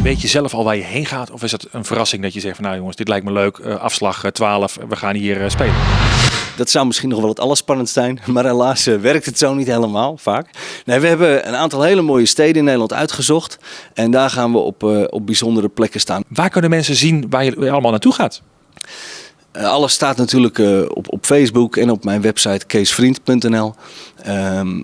Weet je zelf al waar je heen gaat? Of is het een verrassing dat je zegt van nou jongens, dit lijkt me leuk. Afslag 12, we gaan hier spelen. Dat zou misschien nog wel het allerspannendst zijn. Maar helaas werkt het zo niet helemaal vaak. Nee, we hebben een aantal hele mooie steden in Nederland uitgezocht. En daar gaan we op bijzondere plekken staan. Waar kunnen mensen zien waar je allemaal naartoe gaat? Alles staat natuurlijk op Facebook en op mijn website keesvriend.nl.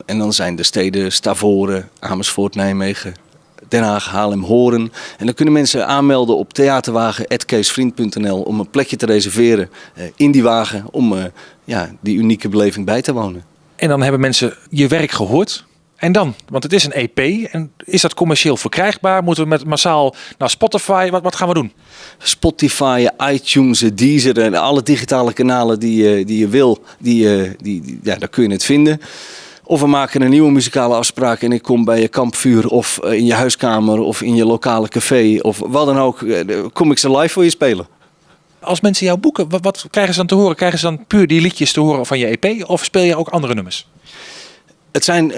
En dan zijn de steden Stavoren, Amersfoort, Nijmegen, Den Haag, Haarlem, Hoorn. En dan kunnen mensen aanmelden op theaterwagen@keesvriend.nl om een plekje te reserveren in die wagen om die unieke beleving bij te wonen. En dan hebben mensen je werk gehoord. En dan? Want het is een EP. En is dat commercieel verkrijgbaar? Moeten we met massaal naar Spotify? Wat gaan we doen? Spotify, iTunes, Deezer en alle digitale kanalen die je wil, daar kun je het vinden. Of we maken een nieuwe muzikale afspraak en ik kom bij je kampvuur of in je huiskamer of in je lokale café of wat dan ook. Kom ik ze live voor je spelen. Als mensen jou boeken, wat krijgen ze dan te horen? Krijgen ze dan puur die liedjes te horen van je EP? Of speel je ook andere nummers? Het zijn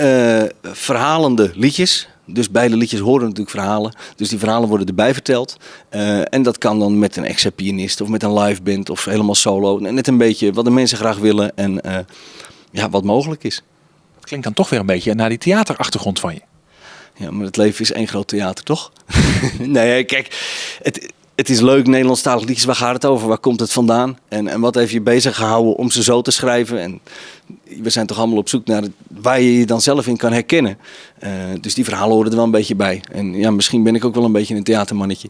verhalende liedjes. Dus beide liedjes horen natuurlijk verhalen. Dus die verhalen worden erbij verteld. En dat kan dan met een extra pianist of met een live band of helemaal solo. Net een beetje wat de mensen graag willen en wat mogelijk is. Het klinkt dan toch weer een beetje naar die theaterachtergrond van je. Ja, maar het leven is één groot theater, toch? Nee, kijk, het is leuk, Nederlandstalige liedjes, waar gaat het over? Waar komt het vandaan? En wat heeft je bezig gehouden om ze zo te schrijven? En we zijn toch allemaal op zoek naar waar je je dan zelf in kan herkennen. Dus die verhalen horen er wel een beetje bij. En ja, misschien ben ik ook wel een beetje een theatermannetje.